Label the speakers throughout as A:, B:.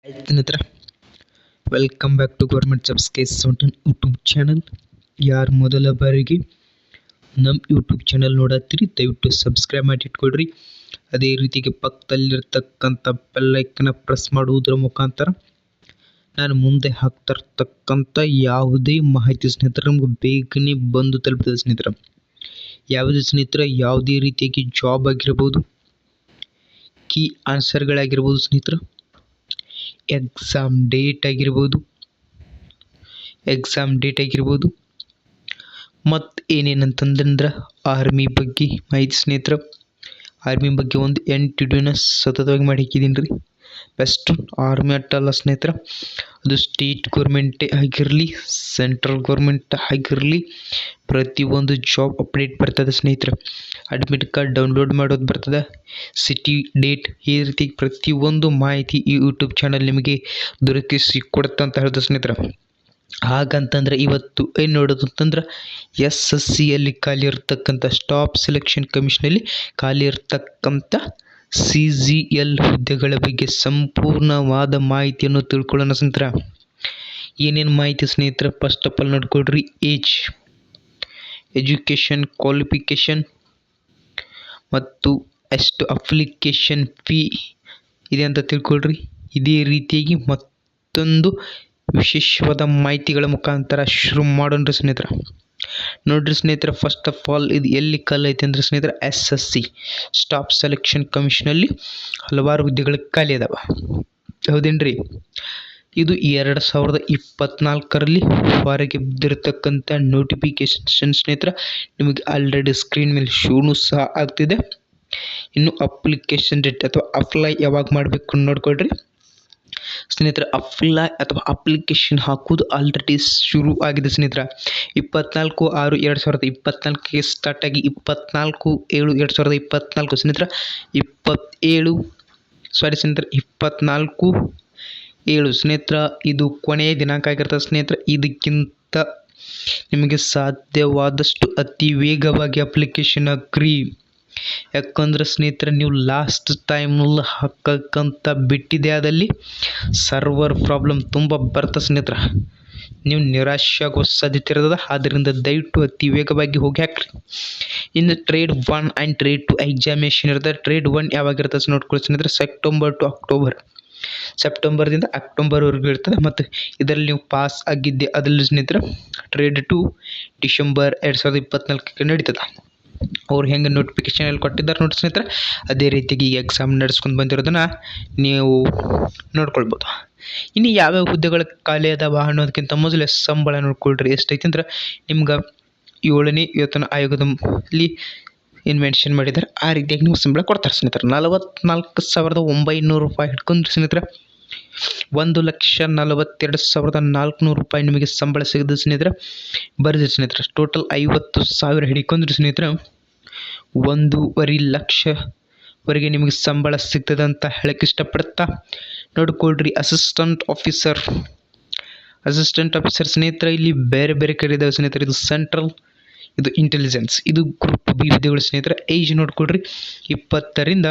A: ಸ್ನೇಹಿತರೆ, welcome back to government jobs case YouTube channel. ಯಾರು ಮೊದಲ ಬಾರಿಗೆ ನಮ್ಮ ಯೂಟ್ಯೂಬ್ ಚಾನಲ್ ನೋಡತ್ತೀರಿ ದಯವಿಟ್ಟು ಸಬ್ಸ್ಕ್ರೈಬ್ ಮಾಡಿ ಇಟ್ಕೊಳ್ರಿ. ಅದೇ ರೀತಿಗೆ ಪಕ್ಕದಲ್ಲಿರ್ತಕ್ಕಂಥ ಬೆಲ್ಲೈಕನ್ನ ಪ್ರೆಸ್ ಮಾಡುವುದರ ಮುಖಾಂತರ ನಾನು ಮುಂದೆ ಹಾಕ್ತಿರ್ತಕ್ಕಂಥ ಯಾವುದೇ ಮಾಹಿತಿ ಸ್ನೇಹಿತರೆ ನಮ್ಗೆ ಬೇಗನೆ ಬಂದು ತಲುಪ್ತದೆ ಸ್ನೇಹಿತರೆ. ಯಾವುದೇ ಸ್ನೇಹಿತರೆ ಯಾವುದೇ ರೀತಿಯಾಗಿ ಜಾಬ್ ಆಗಿರ್ಬೋದು, ಕೀ ಆನ್ಸರ್ಗಳಾಗಿರ್ಬೋದು ಸ್ನೇಹಿತರೆ, ಎಕ್ಸಾಮ್ ಡೇಟ್ ಆಗಿರ್ಬೋದು ಮತ್ತು ಏನೇನಂತಂದ್ರೆ ಆರ್ಮಿ ಬಗ್ಗೆ ಮಾಹಿತಿ ಸ್ನೇಹಿತರೆ. ಆರ್ಮಿ ಬಗ್ಗೆ ಒಂದು 8 ವಿಡಿಯೋನ ಸತತವಾಗಿ ಮಾಡಿ ಹಾಕಿದ್ದೀನಿ ರೀ. ಬೆಸ್ಟ್ ಆರ್ಮಿ ಅಟ್ಟಲ್ಲ ಸ್ನೇಹಿತರೆ, ಅದು ಸ್ಟೇಟ್ ಗೌರ್ಮೆಂಟೇ ಆಗಿರಲಿ ಸೆಂಟ್ರಲ್ ಗೌರ್ಮೆಂಟ್ ಆಗಿರಲಿ ಪ್ರತಿಯೊಂದು ಜಾಬ್ ಅಪ್ಡೇಟ್ ಬರ್ತದೆ ಸ್ನೇಹಿತರೆ. ಅಡ್ಮಿಟ್ ಕಾರ್ಡ್ ಡೌನ್ಲೋಡ್ ಮಾಡೋದು ಬರ್ತದೆ, ಸಿಟಿ ಡೇಟ್, ಈ ರೀತಿ ಪ್ರತಿಯೊಂದು ಮಾಹಿತಿ ಈ ಯೂಟ್ಯೂಬ್ ಚಾನಲ್ ನಿಮಗೆ ದೊರಕಿಸಿಕೊಡುತ್ತೆ ಅಂತ ಹೇಳಿದ ಸ್ನೇಹಿತರೆ. ಹಾಗಂತಂದ್ರೆ ಇವತ್ತು ಏನು ನೋಡೋದು ಅಂತಂದ್ರೆ SSCಯಲ್ಲಿ ಖಾಲಿ ಇರ್ತಕ್ಕಂಥ ಸ್ಟಾಫ್ ಸೆಲೆಕ್ಷನ್ ಕಮಿಷನಲ್ಲಿ ಖಾಲಿ ಇರ್ತಕ್ಕಂಥ CGL ಹುದ್ದೆಗಳ ಬಗ್ಗೆ ಸಂಪೂರ್ಣವಾದ ಮಾಹಿತಿಯನ್ನು ತಿಳ್ಕೊಳ್ಳೋಣ ಸ್ನೇಹಿತರೆ. ಏನೇನು ಮಾಹಿತಿ ಸ್ನೇಹಿತರೆ, ಫಸ್ಟ್ ಆಫ್ ಆಲ್ ನೋಡ್ಕೊಳ್ರಿ, ಎಜುಕೇಷನ್ ಕ್ವಾಲಿಫಿಕೇಷನ್ ಮತ್ತು ಎಷ್ಟು ಅಪ್ಲಿಕೇಶನ್ ಫೀ ಇದೆ ಅಂತ ತಿಳ್ಕೊಳ್ರಿ. ಇದೇ ರೀತಿಯಾಗಿ ಮತ್ತೊಂದು ವಿಶೇಷವಾದ ಮಾಹಿತಿಗಳ ಮುಖಾಂತರ ಶುರು ಮಾಡೋಣ ಸ್ನೇಹಿತರೆ. ನೋಡ್ರಿ ಸ್ನೇಹಿತರೆ, ಫಸ್ಟ್ ಆಫ್ ಆಲ್ ಇದು ಎಲ್ಲಿ ಖಾಲಿ ಐತೆ ಅಂದರೆ ಸ್ನೇಹಿತರೆ SSC ಸ್ಟಾಫ್ ಸೆಲೆಕ್ಷನ್ ಕಮಿಷನಲ್ಲಿ ಹಲವಾರು ಹುದ್ದೆಗಳು ಖಾಲಿ ಅದಾವ, ಹೌದೇನ್ರಿ. ಇದು 2024ರಲ್ಲಿ ಹೊರಗೆ ಬಿದ್ದಿರತಕ್ಕಂಥ ನೋಟಿಫಿಕೇಶನ್ ಸ್ನೇಹಿತರೆ. ನಿಮಗೆ ಆಲ್ರೆಡಿ ಸ್ಕ್ರೀನ್ ಮೇಲೆ ಶೂನು ಸಹ ಆಗ್ತಿದೆ. ಇನ್ನು ಅಪ್ಲಿಕೇಶನ್ ಡೇಟ್ ಅಥವಾ ಅಪ್ಲೈ ಯಾವಾಗ ಮಾಡಬೇಕು ನೋಡ್ಕೊಳ್ರಿ ಸ್ನೇಹಿತರೆ. ಅಪ್ಲೈ ಅಥವಾ ಅಪ್ಲಿಕೇಶನ್ ಹಾಕೋದು ಆಲ್ರೆಡಿ ಶುರು ಆಗಿದೆ ಸ್ನೇಹಿತರೆ. 24/6/2024ಗೆ ಸ್ಟಾರ್ಟ್ ಆಗಿ 24/7/2024 ಸ್ನೇಹಿತರೆ. 24/7 ಸ್ನೇಹಿತರೆ ಇದು ಕೊನೆಯ ದಿನಾಂಕ ಆಗಿರ್ತದೆ ಸ್ನೇಹಿತರೆ. ಇದಕ್ಕಿಂತ ನಿಮಗೆ ಸಾಧ್ಯವಾದಷ್ಟು ಅತಿ ವೇಗವಾಗಿ ಅಪ್ಲಿಕೇಶನ್ ಹಾಕ್ರಿ. ಯಾಕಂದ್ರೆ ಸ್ನೇಹಿತರೆ ನೀವು ಲಾಸ್ಟ್ ಟೈಮ್ನಲ್ಲಿ ಹಾಕಕ್ಕಂತ ಬಿಟ್ಟಿದೆ, ಅದಲ್ಲಿ ಸರ್ವರ್ ಪ್ರಾಬ್ಲಮ್ ತುಂಬ ಬರ್ತದೆ ಸ್ನೇಹಿತರೆ. ನೀವು ನಿರಾಶೆ ಆಗೋ ಸಾಧ್ಯತೆ ಇರ್ತದೆ. ಆದ್ದರಿಂದ ದಯವಿಟ್ಟು ಅತಿ ವೇಗವಾಗಿ ಹೋಗಿ ಹಾಕ್ರಿ. ಇನ್ನು ಟ್ರೇಡ್ 1 ಆ್ಯಂಡ್ ಟ್ರೇಡ್ 2 ಎಕ್ಸಾಮಿನೇಷನ್ ಇರ್ತದೆ. ಟ್ರೇಡ್ 1 ಯಾವಾಗ ಇರ್ತದೆ ನೋಡ್ಕೊಳ್ಳಿ ಸ್ನೇಹಿತರೆ, ಸೆಪ್ಟೆಂಬರ್ದಿಂದ ಅಕ್ಟೋಬರ್ವರೆಗೂ ಇರ್ತದೆ. ಮತ್ತು ಇದರಲ್ಲಿ ನೀವು ಪಾಸ್ ಆಗಿದ್ದೆ ಅದ್ರಲ್ಲಿ ಸ್ನೇಹಿತರೆ ಟ್ರೇಡ್ 2 ಡಿಸೆಂಬರ್ 2024ಕ್ಕೆ ನಡೀತದೆ. ಅವ್ರು ಹೆಂಗೆ ನೋಟಿಫಿಕೇಶನ್ ಅಲ್ಲಿ ಕೊಟ್ಟಿದ್ದಾರೆ ನೋಡಿ ಸ್ನೇಹಿತರೆ, ಅದೇ ರೀತಿಯಾಗಿ ಎಕ್ಸಾಮ್ ನಡೆಸ್ಕೊಂಡು ಬಂದಿರೋದನ್ನ ನೀವು ನೋಡ್ಕೊಳ್ಬೋದು. ಇನ್ನು ಯಾವ್ಯಾವ ಹುದ್ದೆಗಳು ಖಾಲಿ ಅದಾವ ಅನ್ನೋದಕ್ಕಿಂತ ಮೊದಲೇ ಸಂಬಳ ನೋಡ್ಕೊಳ್ರಿ. ಎಷ್ಟೈತಿ ಅಂದ್ರೆ ನಿಮ್ಗೆ 7ನೇ ವೇತನ ಆಯೋಗದಲ್ಲಿ ಏನು ಮೆನ್ಷನ್ ಮಾಡಿದ್ದಾರೆ ಆ ರೀತಿಯಾಗಿ ನೀವು ಸಂಬಳ ಕೊಡ್ತಾರೆ ಸ್ನೇಹಿತರೆ. 44,900 ರೂಪಾಯಿ ಹಿಡ್ಕೊಂಡ್ರಿ ಸ್ನೇಹಿತರೆ. 1,42,400 ರೂಪಾಯಿ ನಿಮಗೆ ಸಂಬಳ ಸಿಗುತ್ತೆ ಸ್ನೇಹಿತರೆ. ಬರ್ರಿ ಸ್ನೇಹಿತರೆ, ಟೋಟಲ್ 50,000 ಹಿಡ್ಕೊಂಡ್ರಿ ಸ್ನೇಹಿತರೆ. 1.5 ಲಕ್ಷವರೆಗೆ ನಿಮಗೆ ಸಂಬಳ ಸಿಗ್ತದೆ ಅಂತ ಹೇಳಕ್ಕೆ ಇಷ್ಟಪಡ್ತಾ ನೋಡ್ಕೊಳ್ರಿ. ಅಸಿಸ್ಟೆಂಟ್ ಆಫೀಸರ್ ಸ್ನೇಹಿತರೆ ಇಲ್ಲಿ ಬೇರೆ ಬೇರೆ ಕಡೆ ಇದಾವೆ ಸ್ನೇಹಿತರೆ. ಇದು ಸೆಂಟ್ರಲ್, ಇದು ಇಂಟೆಲಿಜೆನ್ಸ್, ಇದು ಗ್ರೂಪ್ ಬಿ ಹುದ್ದೆಗಳು ಸ್ನೇಹಿತರೆ. ಏಜ್ ನೋಡ್ಕೊಳ್ರಿ, 20ರಿಂದ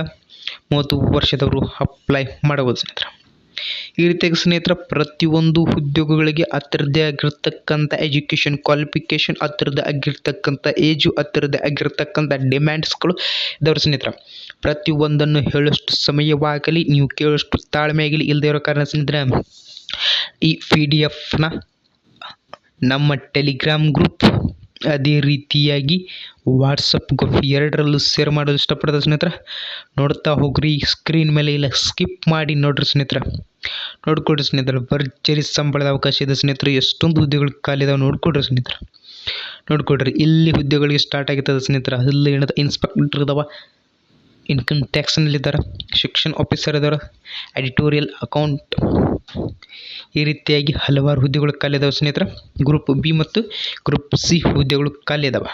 A: 30 ವರ್ಷದವರು ಅಪ್ಲೈ ಮಾಡಬಹುದು ಸ್ನೇಹಿತರೆ. ಈ ರೀತಿಯಾಗಿ ಸ್ನೇಹಿತರೆ ಪ್ರತಿಯೊಂದು ಉದ್ಯೋಗಗಳಿಗೆ ಅದರದ್ದೇ ಆಗಿರ್ತಕ್ಕಂಥ ಎಜುಕೇಷನ್ ಕ್ವಾಲಿಫಿಕೇಷನ್, ಅದರದ್ದೇ ಆಗಿರ್ತಕ್ಕಂಥ ಏಜು, ಅದರದ್ದೇ ಆಗಿರ್ತಕ್ಕಂಥ ಡಿಮ್ಯಾಂಡ್ಸ್ಗಳು ಇದಾವ್ರಿ ಸ್ನೇಹಿತರೆ. ಪ್ರತಿಯೊಂದನ್ನು ಹೇಳೋಷ್ಟು ಸಮಯವಾಗಲಿ, ನೀವು ಕೇಳೋಷ್ಟು ತಾಳ್ಮೆ ಆಗಲಿ ಇಲ್ಲದೇ ಇರೋ ಕಾರಣ ಸ್ನೇಹಿತರೆ ಈ PDF ನಮ್ಮ ಟೆಲಿಗ್ರಾಮ್ ಗ್ರೂಪ್ ಅದೇ ರೀತಿಯಾಗಿ ವಾಟ್ಸಪ್ ಗ್ರೂಪ್ ಎರಡರಲ್ಲೂ ಶೇರ್ ಮಾಡೋದು ಇಷ್ಟಪಡ್ತದೆ ಸ್ನೇಹಿತರೆ. ನೋಡ್ತಾ ಹೋಗ್ರಿ, ಸ್ಕ್ರೀನ್ ಮೇಲೆ ಇಲ್ಲ ಸ್ಕಿಪ್ ಮಾಡಿ ನೋಡ್ರಿ ಸ್ನೇಹಿತರೆ. ನೋಡ್ಕೊಳ್ರಿ ಸ್ನೇಹಿತರೆ, ಭರ್ಜರಿ ಸಂಬಳದ ಅವಕಾಶ ಇದೆ ಸ್ನೇಹಿತರೆ. ಎಷ್ಟೊಂದು ಹುದ್ದೆಗಳು ಖಾಲಿ ಇದಾವೆ ನೋಡ್ಕೊಳ್ರಿ ಸ್ನೇಹಿತರೆ. ನೋಡ್ಕೊಳ್ರಿ, ಇಲ್ಲಿ ಹುದ್ದೆಗಳಿಗೆ ಸ್ಟಾರ್ಟ್ ಆಗಿರ್ತದೆ ಸ್ನೇಹಿತರೆ. ಅಲ್ಲಿ ಏನದ ಇನ್ಸ್ಪೆಕ್ಟರ್ ಇದಾವ, ಇನ್ಕಮ್ ಟ್ಯಾಕ್ಸ್ನಲ್ಲಿದ್ದಾರೆ, ಸೆಕ್ಷನ್ ಆಫೀಸರ್ ಇದ್ದಾರೆ, ಎಡಿಟೋರಿಯಲ್ ಅಕೌಂಟ್, ಈ ರೀತಿಯಾಗಿ ಹಲವಾರು ಹುದ್ದೆಗಳು ಖಾಲಿ ಇದಾವೆ ಸ್ನೇಹಿತರೆ. ಗ್ರೂಪ್ ಬಿ ಮತ್ತು ಗ್ರೂಪ್ ಸಿ ಹುದ್ದೆಗಳು ಖಾಲಿ ಇದಾವೆ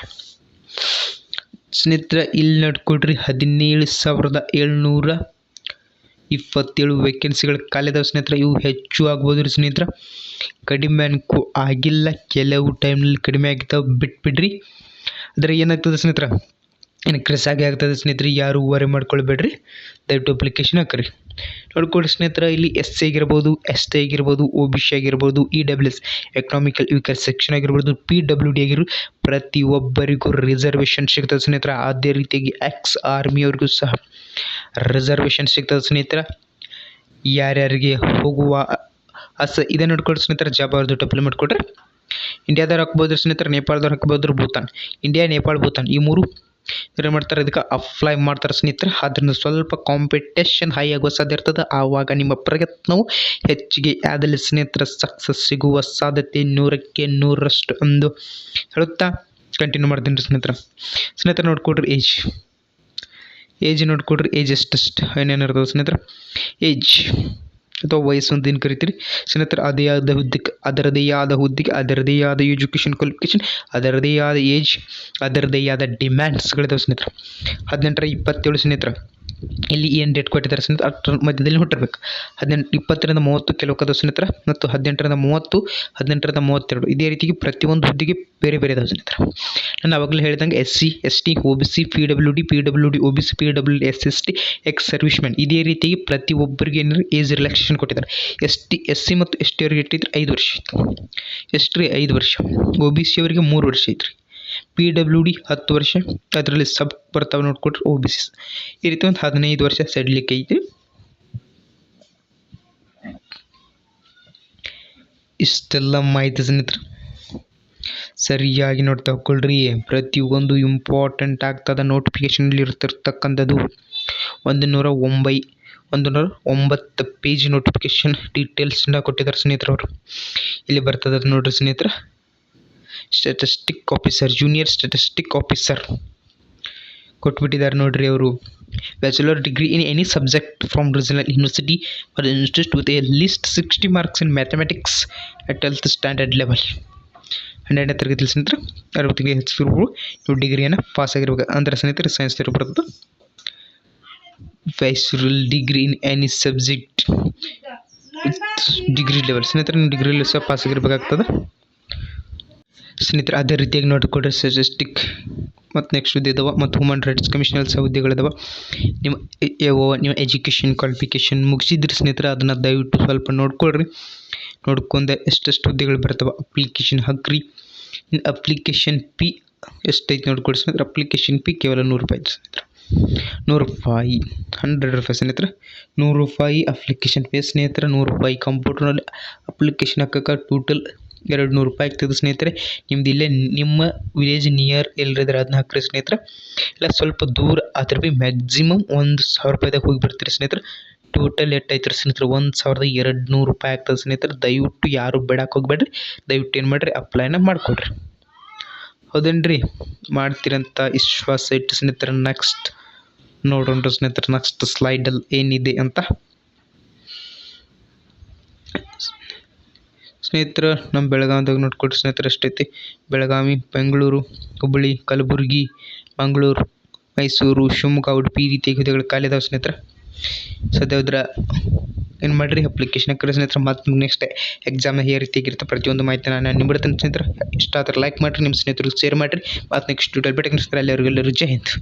A: ಸ್ನೇಹಿತರೆ. ಇಲ್ಲಿ ನೋಡ್ಕೊಳ್ರಿ 17,727 ವೇಕೆನ್ಸಿಗಳು ಖಾಲಿ ಇದಾವೆ ಸ್ನೇಹಿತರೆ. ಇವು ಹೆಚ್ಚು ಆಗ್ಬೋದು ರೀ ಸ್ನೇಹಿತರೆ, ಕಡಿಮೆ ಅನ್ಕೋ ಆಗಿಲ್ಲ. ಕೆಲವು ಟೈಮ್ನಲ್ಲಿ ಕಡಿಮೆ ಆಗಿದ್ದಾವೆ, ಬಿಟ್ಬಿಡ್ರಿ. ಆದರೆ ಏನಾಗ್ತದೆ ಸ್ನೇಹಿತರೆ, ಇನ್ಕ್ರೀಸ್ ಆಗಿ ಆಗ್ತದೆ ಸ್ನೇಹಿತರೆ, ಯಾರು ವರಿ ಮಾಡ್ಕೊಳ್ಬೇಡ್ರಿ, ದಯವಿಟ್ಟು ಅಪ್ಲಿಕೇಶನ್ ಹಾಕಿರಿ. ನೋಡ್ಕೊಳ್ಳಿ ಸ್ನೇಹಿತರೆ, ಇಲ್ಲಿ ಎಸ್ ಸಿ ಆಗಿರ್ಬೋದು, ಎಸ್ ಟಿ ಆಗಿರ್ಬೋದು, ಒ ಬಿ ಸಿ ಆಗಿರ್ಬೋದು, EWS ಎಕನಾಮಿಕಲ್ ವೀಕರ್ ಸೆಕ್ಷನ್ ಆಗಿರ್ಬೋದು, PWD ಆಗಿರ್ಬೋದು, ಪ್ರತಿಯೊಬ್ಬರಿಗೂ ರಿಸರ್ವೇಷನ್ ಸಿಗ್ತದೆ ಸ್ನೇಹಿತರೆ. ಅದೇ ರೀತಿಯಾಗಿ ಎಕ್ಸ್ ಆರ್ಮಿಯವ್ರಿಗೂ ಸಹ ರಿಸರ್ವೇಷನ್ ಸಿಗ್ತದೆ ಸ್ನೇಹಿತರೆ. ಯಾರ್ಯಾರಿಗೆ ಹೋಗುವ ಇದೇ ನೋಡ್ಕೊಳ್ರಿ ಸ್ನೇಹಿತರೆ, ಜಾಬ್ ಅವ್ರದ್ದು ಅಪ್ಲೈ ಮಾಡಿಕೊಡ್ರಿ. ಇಂಡಿಯಾದವ್ರು ಹಾಕ್ಬೋದು ಸ್ನೇಹಿತರೆ, ನೇಪಾಳದವ್ರು ಹಾಕ್ಬೋದು, ಭೂತಾನ್, ಇಂಡಿಯಾ, ನೇಪಾಳ, ಭೂತಾನ್ ಈ ಮೂರು ಏನು ಮಾಡ್ತಾರೆ, ಇದಕ್ಕೆ ಅಪ್ಲೈ ಮಾಡ್ತಾರೆ ಸ್ನೇಹಿತರೆ. ಅದರಿಂದ ಸ್ವಲ್ಪ ಕಾಂಪಿಟೇಷನ್ ಹೈ ಆಗುವ ಸಾಧ್ಯ ಇರ್ತದೆ. ಆವಾಗ ನಿಮ್ಮ ಪ್ರಯತ್ನವು ಹೆಚ್ಚಿಗೆ ಆದಲ್ಲಿ ಸ್ನೇಹಿತರೆ ಸಕ್ಸಸ್ ಸಿಗುವ ಸಾಧ್ಯತೆ 100ಕ್ಕೆ 100ರಷ್ಟು ಎಂದು ಹೇಳುತ್ತಾ ಕಂಟಿನ್ಯೂ ಮಾಡ್ತೀನಿ ರೀ ಸ್ನೇಹಿತರೆ. ನೋಡ್ಕೊಡ್ರಿ ಏಜ್ ನೋಡ್ಕೊಡ್ರಿ. ಏಜ್ ಎಷ್ಟಷ್ಟು ಏನೇನಿರ್ತದೆ ಸ್ನೇಹಿತರೆ, ಏಜ್ ಅಥವಾ ವಯಸ್ಸು ಅಂತ ಏನು ಕರಿತೀರಿ ಸ್ನೇಹಿತರೆ. ಅದರದೇ ಆದ ಹುದ್ದೆಗೆ ಅದರದೇ ಆದ ಎಜುಕೇಷನ್ ಕ್ವಾಲಿಫಿಕೇಷನ್, ಅದರದೇ ಆದ ಏಜ್, ಅದರದೇ ಆದ ಡಿಮ್ಯಾಂಡ್ಸ್ಗಳಿದಾವೆ ಸ್ನೇಹಿತರೆ. 18 27 ಸ್ನೇಹಿತರೆ. ಇಲ್ಲಿ ಏನು ಡೇಟ್ ಕೊಟ್ಟಿದ್ದಾರೆ ಸ್ನೇಹಿತರೆ, ಅಷ್ಟರ ಮಧ್ಯದಲ್ಲಿ ಹುಟ್ಟಿರ್ಬೇಕು. 20ರಿಂದ 30 ಕೆಲವು ಕದ ಸ್ನೇಹಿತರೆ, ಮತ್ತು 18ರಿಂದ 30, 18ರಿಂದ 32 ಇದೇ ರೀತಿಗೆ ಪ್ರತಿಯೊಂದು ಹುದ್ದೆಗೆ ಬೇರೆ ಬೇರೆ ಇದಾವೆ ಸ್ನೇಹಿತರೆ. ನಾನು ಆವಾಗಲೇ ಹೇಳಿದಂಗೆ SC ST OBC PWD OBC PWD SST X servicemen ಇದೇ ರೀತಿಯಾಗಿ ಪ್ರತಿಯೊಬ್ಬರಿಗೆ ಏನಾದ್ರು ಏಜ್ ರಿಲ್ಯಾಕ್ಸೇಷನ್ ಕೊಟ್ಟಿದ್ದಾರೆ. SC ಮತ್ತು ST ಅವರಿಗೆ ಇಟ್ಟಿದ್ರೆ 5 ವರ್ಷ ಇತ್ತು, ಎಷ್ಟು 5 ವರ್ಷ. OBC ಅವರಿಗೆ 3 ವರ್ಷ ಐತ್ರಿ. PWD 10 ವರ್ಷ, ಅದರಲ್ಲಿ ಸಬ್ ಬರ್ತಾವೆ ನೋಡ್ಕೊಟ್ರೆ OBC ಈ ರೀತಿ ಒಂದು 15 ವರ್ಷ ಸಡಿಲಿಕ್ಕೆ ಐತಿ. ಇಷ್ಟೆಲ್ಲ ಮಾಹಿತಿ ಸ್ನೇಹಿತರೆ ಸರಿಯಾಗಿ ನೋಡ್ತಾ ಹೋಗ್ಕೊಳ್ರಿ. ಪ್ರತಿಯೊಂದು ಇಂಪಾರ್ಟೆಂಟ್ ಆಗ್ತದೆ. ನೋಟಿಫಿಕೇಷನಲ್ಲಿ ಇರ್ತಿರ್ತಕ್ಕಂಥದ್ದು 109 ಪೇಜ್ ನೋಟಿಫಿಕೇಷನ್ ಡೀಟೇಲ್ಸ್ನ ಕೊಟ್ಟಿದ್ದಾರೆ ಸ್ನೇಹಿತರವರು. ಇಲ್ಲಿ ಬರ್ತದೆ ನೋಡ್ರಿ ಸ್ನೇಹಿತರೆ, statistic officer, junior statistic officer ಕೊಟ್ಬಿಟ್ಟಿದ್ದಾರೆ ನೋಡ್ರಿ ಅವರು. Bachelor degree in any subject from regional university for institute with a least 60 marks in mathematics at 12th standard level. 12ನೇ ತರಗತಿ ಸ್ನೇಹಿತರೆ 60ಗೆ ಹೆಚ್ಚು ನೀವು ಡಿಗ್ರಿಯನ್ನು ಪಾಸ್ ಆಗಿರ್ಬೇಕು ಅಂದರೆ ಸ್ನೇಹಿತರೆ ಸೈನ್ಸ್ ಇರೋ ಬರ್ತದೆ. Bachelor degree in any subject degree level ಸ್ನೇಹಿತರೆ, ನೀವು ಡಿಗ್ರಿಯಲ್ಲಿ ಸಹ ಪಾಸ್ ಆಗಿರ್ಬೇಕಾಗ್ತದೆ ಸ್ನೇಹಿತರೆ. ಅದೇ ರೀತಿಯಾಗಿ ನೋಡಿಕೊಂಡ್ರೆ ಸ್ಟ್ಯಾಟಿಸ್ಟಿಕ್ ಮತ್ತು ನೆಕ್ಸ್ಟ್ ಹುದ್ದೆ ಇದಾವೆ, ಮತ್ತು ಹ್ಯೂಮನ್ ರೈಟ್ಸ್ ಕಮಿಷನರ್ ಸಹ ಹುದ್ದೆಗಳಿದಾವೆ. ನಿಮ್ಮ ಎಜುಕೇಷನ್ ಕ್ವಾಲಿಫಿಕೇಷನ್ ಮುಗಿಸಿದ್ರಿ ಸ್ನೇಹಿತರೆ, ಅದನ್ನು ದಯವಿಟ್ಟು ಸ್ವಲ್ಪ ನೋಡ್ಕೊಳ್ರಿ. ನೋಡ್ಕೊಂಡೆ ಎಷ್ಟೆಷ್ಟು ಹುದ್ದೆಗಳು ಬರ್ತವೆ ಅಪ್ಲಿಕೇಶನ್ ಹಾಕ್ರಿ. ಇನ್ನು ಅಪ್ಲಿಕೇಶನ್ ಫೀ ಎಷ್ಟೈತೆ ನೋಡ್ಕೊಳ್ರಿ ಸ್ನೇಹಿತರೆ. ಅಪ್ಲಿಕೇಶನ್ ಫೀ ಕೇವಲ 100 ರೂಪಾಯಿ ಸ್ನೇಹಿತರೆ, 100 ರೂಪಾಯಿ, 100 ರೂಪಾಯಿ ಸ್ನೇಹಿತರೆ, 100 ರೂಪಾಯಿ ಅಪ್ಲಿಕೇಶನ್ ಫೀಸ್ ಸ್ನೇಹಿತರೆ. 100 ರೂಪಾಯಿ ಕಂಪ್ಯೂಟರ್ನಲ್ಲಿ ಅಪ್ಲಿಕೇಶನ್ ಹಾಕೋಕೆ ಟೋಟಲ್ 200 ರೂಪಾಯಿ ಆಗ್ತದೆ ಸ್ನೇಹಿತರೆ. ನಿಮ್ದು ಇಲ್ಲೇ ನಿಮ್ಮ ವಿಲೇಜ್ ನಿಯರ್ ಎಲ್ಲರಿದ್ರೆ ಅದನ್ನ ಹಾಕ್ರಿ ಸ್ನೇಹಿತರೆ. ಇಲ್ಲ ಸ್ವಲ್ಪ ದೂರ ಅದ್ರ ಬಿ ಮ್ಯಾಕ್ಸಿಮಮ್ 1000 ರೂಪಾಯಿದಾಗ ಹೋಗಿ ಬರ್ತೀರಿ ಸ್ನೇಹಿತರೆ. ಟೋಟಲ್ ಎಷ್ಟಾಯ್ತು ಸ್ನೇಹಿತರೆ, 1200 ರೂಪಾಯಿ ಆಗ್ತದೆ ಸ್ನೇಹಿತರೆ. ದಯವಿಟ್ಟು ಯಾರು ಬೇಡಕ್ಕೆ ಹೋಗ್ಬೇಡ್ರಿ, ದಯವಿಟ್ಟು ಏನು ಮಾಡಿರಿ ಅಪ್ಲೈನ ಮಾಡಿಕೊಡ್ರಿ. ಹೌದೇನ್ರಿ, ಮಾಡ್ತೀರಂತ ವಿಶ್ವಾಸ ಇಟ್ಟು ಸ್ನೇಹಿತರೆ. ನೆಕ್ಸ್ಟ್ ನೋಡೋಣ ಸ್ನೇಹಿತರೆ, ನೆಕ್ಸ್ಟ್ ಸ್ಲೈಡಲ್ಲಿ ಏನಿದೆ ಅಂತ ಸ್ನೇಹಿತರೆ. ನಮ್ಮ ಬೆಳಗಾವಿದಾಗ ನೋಡ್ಕೊಡ್ರಿ ಸ್ನೇಹಿತರೆ ಎಷ್ಟೈತಿ. ಬೆಳಗಾವಿ, ಬೆಂಗಳೂರು, ಹುಬ್ಬಳ್ಳಿ, ಕಲಬುರಗಿ, ಮಂಗಳೂರು, ಮೈಸೂರು, ಶಿವಮೊಗ್ಗ, ಉಡುಪಿ ಈ ರೀತಿಯ ಹುದ್ದೆಗಳು ಖಾಲಿ ಇದಾವೆ ಸ್ನೇಹಿತರೆ. ಸದ್ಯದ್ರ ಏನು ಮಾಡಿರಿ ಅಪ್ಲಿಕೇಶನ್ ಹಾಕಿರಿ ಸ್ನೇಹಿತರೆ. ಮತ್ತು ನೆಕ್ಸ್ಟ್ ಎಕ್ಸಾಮ್ ಯಾವ ರೀತಿಯಾಗಿರುತ್ತೆ ಪ್ರತಿಯೊಂದು ಮಾಹಿತಿ ನಾನು ನಿಮ್ಬಿಡ್ತೀನಿ ಸ್ನೇಹಿತರೆ. ಇಷ್ಟ ಆದರೆ ಲೈಕ್ ಮಾಡಿರಿ, ನಿಮ್ಮ ಸ್ನೇಹಿತರಿಗೆ ಶೇರ್ ಮಾಡಿರಿ. ಮತ್ತು ನೆಕ್ಸ್ಟ್ ವಿಡಿಯೋ ಭೇಟಿ ಸ್ನೇಹಿತರೆ. ಎಲ್ಲರಿಗೆಲ್ಲರೂ ಜೈ ಹಿಂದ್.